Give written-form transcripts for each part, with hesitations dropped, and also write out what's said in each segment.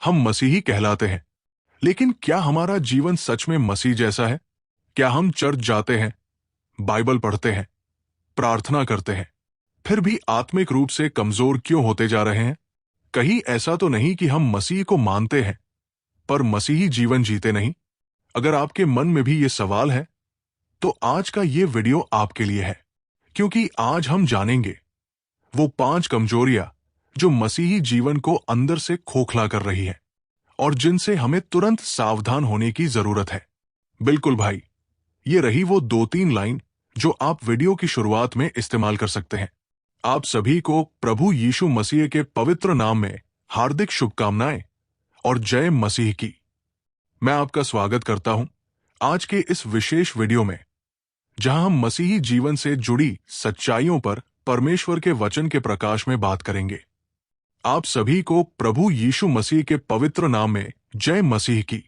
हम मसीही कहलाते हैं, लेकिन क्या हमारा जीवन सच में मसीह जैसा है? क्या हम चर्च जाते हैं, बाइबल पढ़ते हैं, प्रार्थना करते हैं, फिर भी आत्मिक रूप से कमजोर क्यों होते जा रहे हैं? कहीं ऐसा तो नहीं कि हम मसीह को मानते हैं पर मसीही जीवन जीते नहीं? अगर आपके मन में भी ये सवाल है तो आज का ये वीडियो आपके लिए है, क्योंकि आज हम जानेंगे वो 5 कमजोरियां जो मसीही जीवन को अंदर से खोखला कर रही है और जिनसे हमें तुरंत सावधान होने की जरूरत है। बिल्कुल भाई, ये रही वो 2-3 लाइन जो आप वीडियो की शुरुआत में इस्तेमाल कर सकते हैं। आप सभी को प्रभु यीशु मसीह के पवित्र नाम में हार्दिक शुभकामनाएं और जय मसीह की। मैं आपका स्वागत करता हूं आज के इस विशेष वीडियो में, जहां हम मसीही जीवन से जुड़ी सच्चाइयों पर परमेश्वर के वचन के प्रकाश में बात करेंगे। आप सभी को प्रभु यीशु मसीह के पवित्र नाम में जय मसीह की।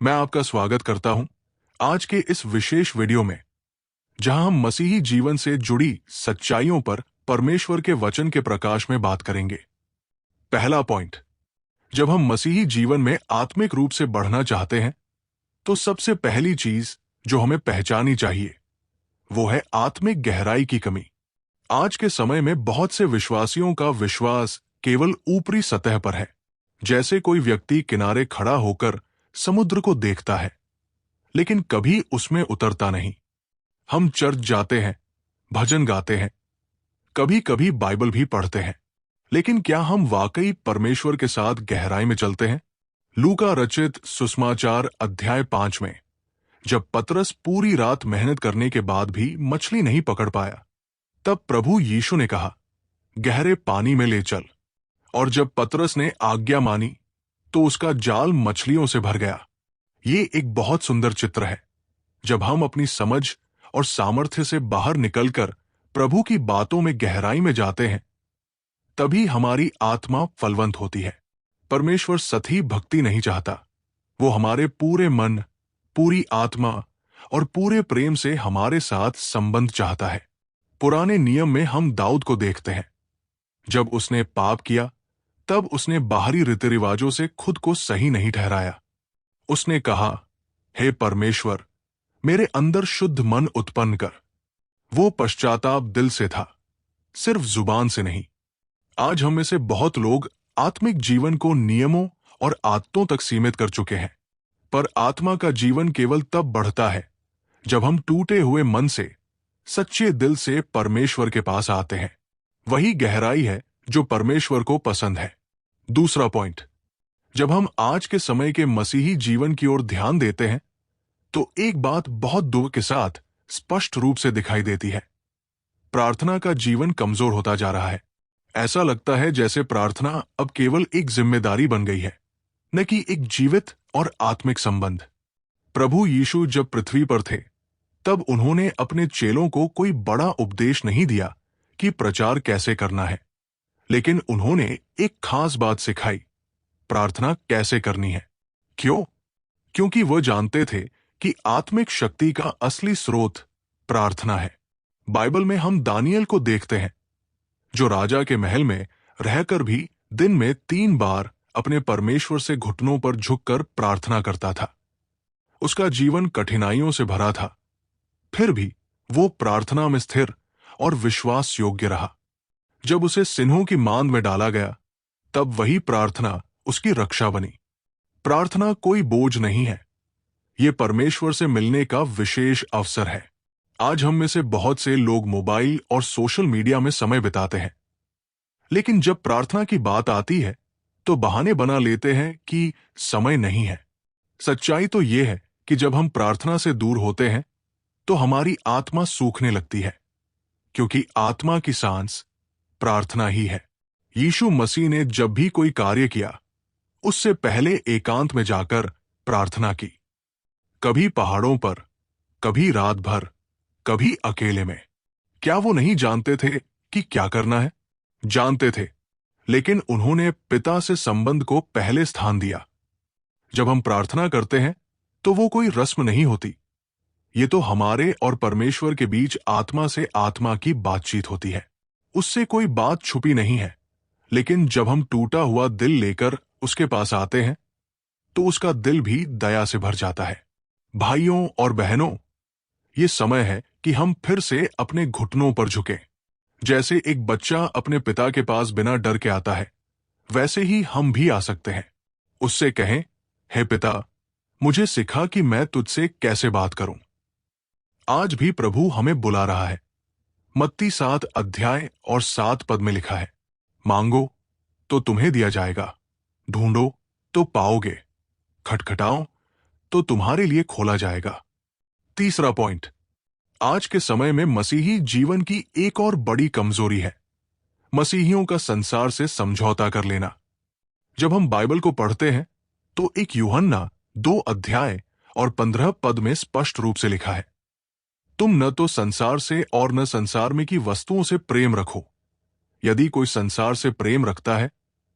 मैं आपका स्वागत करता हूं आज के इस विशेष वीडियो में, जहां हम मसीही जीवन से जुड़ी सच्चाइयों पर परमेश्वर के वचन के प्रकाश में बात करेंगे। पहला पॉइंट, जब हम मसीही जीवन में आत्मिक रूप से बढ़ना चाहते हैं तो सबसे पहली चीज जो हमें पहचानी चाहिए वो है आत्मिक गहराई की कमी। आज के समय में बहुत से विश्वासियों का विश्वास केवल ऊपरी सतह पर है, जैसे कोई व्यक्ति किनारे खड़ा होकर समुद्र को देखता है लेकिन कभी उसमें उतरता नहीं। हम चर्च जाते हैं, भजन गाते हैं, कभी कभी बाइबल भी पढ़ते हैं, लेकिन क्या हम वाकई परमेश्वर के साथ गहराई में चलते हैं? लूका रचित सुसमाचार अध्याय 5 में जब पतरस पूरी रात मेहनत करने के बाद भी मछली नहीं पकड़ पाया, तब प्रभु यीशु ने कहा, गहरे पानी में ले चल। और जब पतरस ने आज्ञा मानी तो उसका जाल मछलियों से भर गया। ये एक बहुत सुंदर चित्र है। जब हम अपनी समझ और सामर्थ्य से बाहर निकलकर प्रभु की बातों में गहराई में जाते हैं, तभी हमारी आत्मा फलवंत होती है। परमेश्वर सतही भक्ति नहीं चाहता, वो हमारे पूरे मन, पूरी आत्मा और पूरे प्रेम से हमारे साथ संबंध चाहता है। पुराने नियम में हम दाऊद को देखते हैं। जब उसने पाप किया तब उसने बाहरी रीति रिवाजों से खुद को सही नहीं ठहराया। उसने कहा, हे परमेश्वर, मेरे अंदर शुद्ध मन उत्पन्न कर। वो पश्चाताप दिल से था, सिर्फ जुबान से नहीं। आज हम में से बहुत लोग आत्मिक जीवन को नियमों और आदतों तक सीमित कर चुके हैं, पर आत्मा का जीवन केवल तब बढ़ता है जब हम टूटे हुए मन से, सच्चे दिल से परमेश्वर के पास आते हैं। वही गहराई है जो परमेश्वर को पसंद है। दूसरा पॉइंट, जब हम आज के समय के मसीही जीवन की ओर ध्यान देते हैं तो एक बात बहुत दुख के साथ स्पष्ट रूप से दिखाई देती है। प्रार्थना का जीवन कमजोर होता जा रहा है। ऐसा लगता है जैसे प्रार्थना अब केवल एक जिम्मेदारी बन गई है, न कि एक जीवित और आत्मिक संबंध। प्रभु यीशु जब पृथ्वी पर थे तब उन्होंने अपने चेलों को कोई बड़ा उपदेश नहीं दिया कि प्रचार कैसे करना है, लेकिन उन्होंने एक खास बात सिखाई, प्रार्थना कैसे करनी है। क्यों? क्योंकि वह जानते थे कि आत्मिक शक्ति का असली स्रोत प्रार्थना है। बाइबल में हम दानियल को देखते हैं, जो राजा के महल में रहकर भी दिन में 3 बार अपने परमेश्वर से घुटनों पर झुककर प्रार्थना करता था। उसका जीवन कठिनाइयों से भरा था, फिर भी वो प्रार्थना में स्थिर और विश्वास योग्य रहा। जब उसे सिंहों की मांद में डाला गया तब वही प्रार्थना उसकी रक्षा बनी। प्रार्थना कोई बोझ नहीं है, ये परमेश्वर से मिलने का विशेष अवसर है। आज हम में से बहुत से लोग मोबाइल और सोशल मीडिया में समय बिताते हैं, लेकिन जब प्रार्थना की बात आती है तो बहाने बना लेते हैं कि समय नहीं है। सच्चाई तो ये है कि जब हम प्रार्थना से दूर होते हैं तो हमारी आत्मा सूखने लगती है, क्योंकि आत्मा की सांस प्रार्थना ही है। यीशु मसीह ने जब भी कोई कार्य किया उससे पहले एकांत में जाकर प्रार्थना की, कभी पहाड़ों पर, कभी रात भर, कभी अकेले में। क्या वो नहीं जानते थे कि क्या करना है? जानते थे, लेकिन उन्होंने पिता से संबंध को पहले स्थान दिया। जब हम प्रार्थना करते हैं तो वो कोई रस्म नहीं होती, ये तो हमारे और परमेश्वर के बीच आत्मा से आत्मा की बातचीत होती है। उससे कोई बात छुपी नहीं है, लेकिन जब हम टूटा हुआ दिल लेकर उसके पास आते हैं तो उसका दिल भी दया से भर जाता है। भाइयों और बहनों, ये समय है कि हम फिर से अपने घुटनों पर झुकें। जैसे एक बच्चा अपने पिता के पास बिना डर के आता है, वैसे ही हम भी आ सकते हैं। उससे कहें, हे पिता, मुझे सिखा कि मैं तुझसे कैसे बात करूं। आज भी प्रभु हमें बुला रहा है। मत्ती 7 अध्याय और 7 पद में लिखा है, मांगो तो तुम्हें दिया जाएगा, ढूंढो तो पाओगे, खटखटाओ तो तुम्हारे लिए खोला जाएगा। तीसरा पॉइंट, आज के समय में मसीही जीवन की एक और बड़ी कमजोरी है मसीहियों का संसार से समझौता कर लेना। जब हम बाइबल को पढ़ते हैं तो एक यूहन्ना 2 अध्याय और 15 पद में स्पष्ट रूप से लिखा है, तुम न तो संसार से और न संसार में की वस्तुओं से प्रेम रखो। यदि कोई संसार से प्रेम रखता है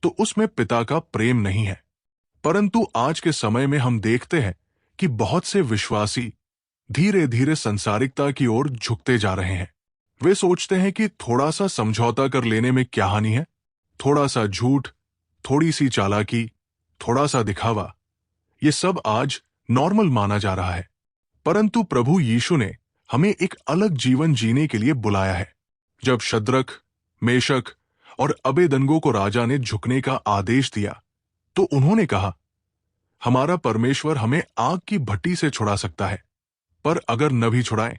तो उसमें पिता का प्रेम नहीं है। परंतु आज के समय में हम देखते हैं कि बहुत से विश्वासी धीरे धीरे संसारिकता की ओर झुकते जा रहे हैं। वे सोचते हैं कि थोड़ा सा समझौता कर लेने में क्या हानि है, थोड़ा सा झूठ, थोड़ी सी चालाकी, थोड़ा सा दिखावा, ये सब आज नॉर्मल माना जा रहा है। परंतु प्रभु यीशु ने हमें एक अलग जीवन जीने के लिए बुलाया है। जब शद्रक, मेशक और अबेदनगो को राजा ने झुकने का आदेश दिया तो उन्होंने कहा, हमारा परमेश्वर हमें आग की भट्टी से छुड़ा सकता है, पर अगर न भी छुड़ाए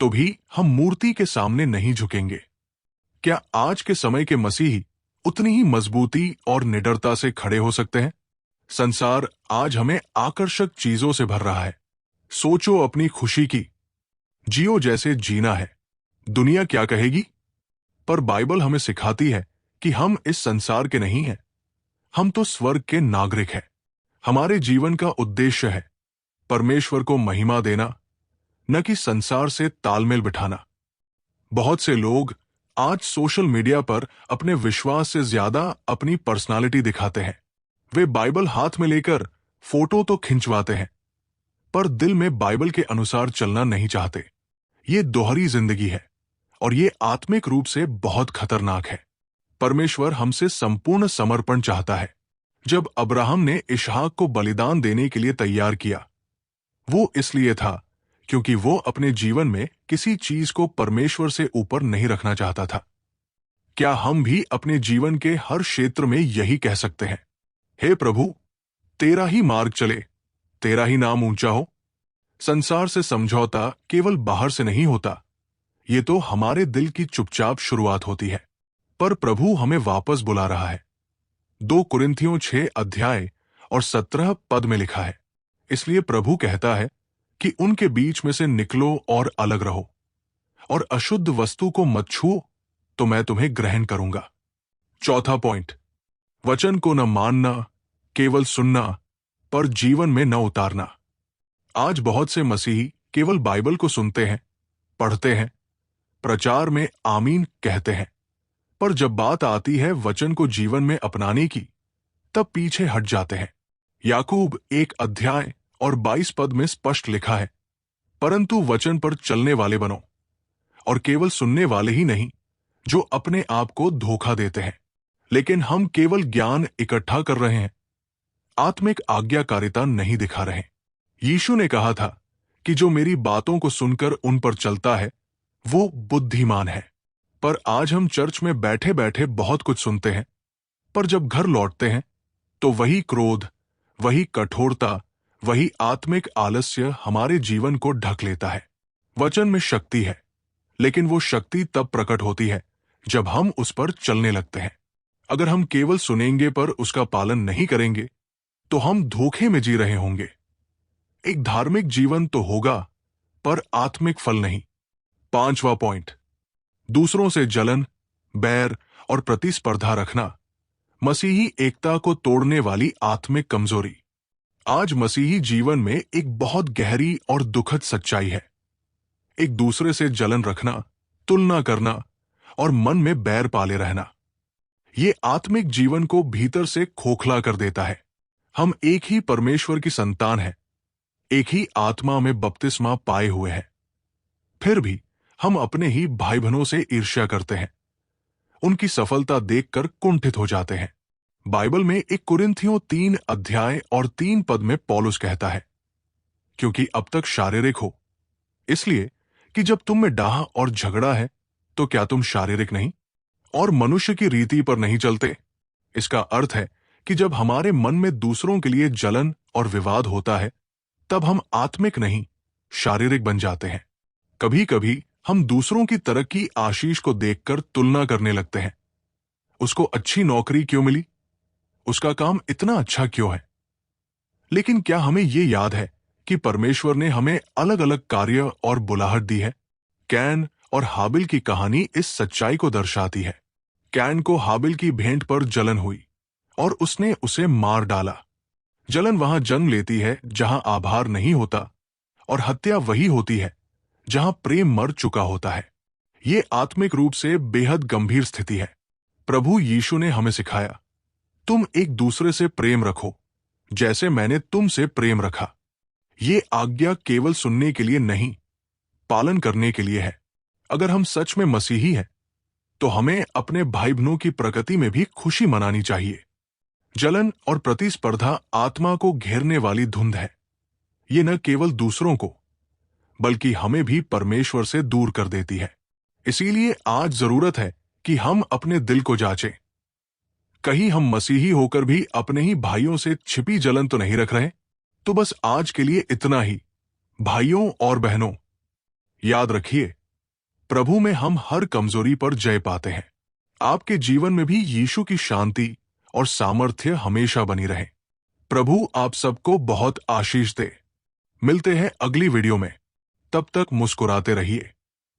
तो भी हम मूर्ति के सामने नहीं झुकेंगे। क्या आज के समय के मसीही उतनी ही मजबूती और निडरता से खड़े हो सकते हैं? संसार आज हमें आकर्षक चीजों से भर रहा है। सोचो अपनी खुशी की, जियो जैसे जीना है, दुनिया क्या कहेगी? पर बाइबल हमें सिखाती है कि हम इस संसार के नहीं हैं, हम तो स्वर्ग के नागरिक हैं। हमारे जीवन का उद्देश्य है परमेश्वर को महिमा देना, न कि संसार से तालमेल बिठाना। बहुत से लोग आज सोशल मीडिया पर अपने विश्वास से ज्यादा अपनी पर्सनालिटी दिखाते हैं। वे बाइबल हाथ में लेकर फोटो तो खिंचवाते हैं, पर दिल में बाइबल के अनुसार चलना नहीं चाहते। ये दोहरी जिंदगी है और ये आत्मिक रूप से बहुत खतरनाक है। परमेश्वर हमसे संपूर्ण समर्पण चाहता है। जब अब्राहम ने इसहाक को बलिदान देने के लिए तैयार किया, वो इसलिए था क्योंकि वो अपने जीवन में किसी चीज को परमेश्वर से ऊपर नहीं रखना चाहता था। क्या हम भी अपने जीवन के हर क्षेत्र में यही कह सकते हैं, हे प्रभु, तेरा ही मार्ग चले, तेरा ही नाम ऊंचा हो? संसार से समझौता केवल बाहर से नहीं होता, ये तो हमारे दिल की चुपचाप शुरुआत होती है। पर प्रभु हमें वापस बुला रहा है। 2 कुरिन्थियों 6 अध्याय और 17 पद में लिखा है, इसलिए प्रभु कहता है कि उनके बीच में से निकलो और अलग रहो, और अशुद्ध वस्तु को मत छुओ तो मैं तुम्हें ग्रहण करूंगा। चौथा पॉइंट, वचन को न मानना, केवल सुनना, पर जीवन में न उतारना। आज बहुत से मसीही केवल बाइबल को सुनते हैं, पढ़ते हैं, प्रचार में आमीन कहते हैं, पर जब बात आती है वचन को जीवन में अपनाने की, तब पीछे हट जाते हैं। याकूब 1 अध्याय और 22 पद में स्पष्ट लिखा है, परंतु वचन पर चलने वाले बनो, और केवल सुनने वाले ही नहीं जो अपने आप को धोखा देते हैं। लेकिन हम केवल ज्ञान इकट्ठा कर रहे हैं, आत्मिक आज्ञाकारिता नहीं दिखा रहे। यीशु ने कहा था कि जो मेरी बातों को सुनकर उन पर चलता है वो बुद्धिमान है। पर आज हम चर्च में बैठे बैठे बहुत कुछ सुनते हैं, पर जब घर लौटते हैं तो वही क्रोध, वही कठोरता, वही आत्मिक आलस्य हमारे जीवन को ढक लेता है। वचन में शक्ति है, लेकिन वो शक्ति तब प्रकट होती है जब हम उस पर चलने लगते हैं। अगर हम केवल सुनेंगे पर उसका पालन नहीं करेंगे तो हम धोखे में जी रहे होंगे। एक धार्मिक जीवन तो होगा, पर आत्मिक फल नहीं। 5वां पॉइंट, दूसरों से जलन, बैर और प्रतिस्पर्धा रखना, मसीही एकता को तोड़ने वाली आत्मिक कमजोरी। आज मसीही जीवन में एक बहुत गहरी और दुखद सच्चाई है। एक दूसरे से जलन रखना, तुलना करना और मन में बैर पाले रहना, ये आत्मिक जीवन को भीतर से खोखला कर देता है। हम एक ही परमेश्वर की संतान हैं, एक ही आत्मा में बपतिस्मा पाए हुए हैं, फिर भी हम अपने ही भाई बहनों से ईर्ष्या करते हैं, उनकी सफलता देखकर कुंठित हो जाते हैं। बाइबल में 1 कुरिन्थियों 3 अध्याय और 3 पद में पौलुस कहता है, क्योंकि अब तक शारीरिक हो, इसलिए कि जब तुम में डाह और झगड़ा है तो क्या तुम शारीरिक नहीं और मनुष्य की रीति पर नहीं चलते। इसका अर्थ है कि जब हमारे मन में दूसरों के लिए जलन और विवाद होता है, तब हम आत्मिक नहीं, शारीरिक बन जाते हैं। कभी कभी हम दूसरों की तरक्की आशीष को देखकर तुलना करने लगते हैं। उसको अच्छी नौकरी क्यों मिली, उसका काम इतना अच्छा क्यों है। लेकिन क्या हमें यह याद है कि परमेश्वर ने हमें अलग अलग कार्य और बुलाहट दी है। कैन और हाबिल की कहानी इस सच्चाई को दर्शाती है। कैन को हाबिल की भेंट पर जलन हुई और उसने उसे मार डाला। जलन वहां जन्म लेती है जहां आभार नहीं होता, और हत्या वही होती है जहां प्रेम मर चुका होता है। ये आत्मिक रूप से बेहद गंभीर स्थिति है। प्रभु यीशु ने हमें सिखाया, तुम एक दूसरे से प्रेम रखो जैसे मैंने तुमसे प्रेम रखा। ये आज्ञा केवल सुनने के लिए नहीं, पालन करने के लिए है। अगर हम सच में मसीही हैं, तो हमें अपने भाई बहनों की प्रगति में भी खुशी मनानी चाहिए। जलन और प्रतिस्पर्धा आत्मा को घेरने वाली धुंध है। ये न केवल दूसरों को, बल्कि हमें भी परमेश्वर से दूर कर देती है। इसीलिए आज जरूरत है कि हम अपने दिल को जांचें। कहीं हम मसीही होकर भी अपने ही भाइयों से छिपी जलन तो नहीं रख रहे। तो बस आज के लिए इतना ही। भाइयों और बहनों, याद रखिए, प्रभु में हम हर कमजोरी पर जय पाते हैं। आपके जीवन में भी यीशु की शांति और सामर्थ्य हमेशा बनी रहे। प्रभु आप सबको बहुत आशीष दे। मिलते हैं अगली वीडियो में। तब तक मुस्कुराते रहिए,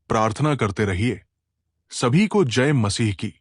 प्रार्थना करते रहिए। सभी को जय मसीह की।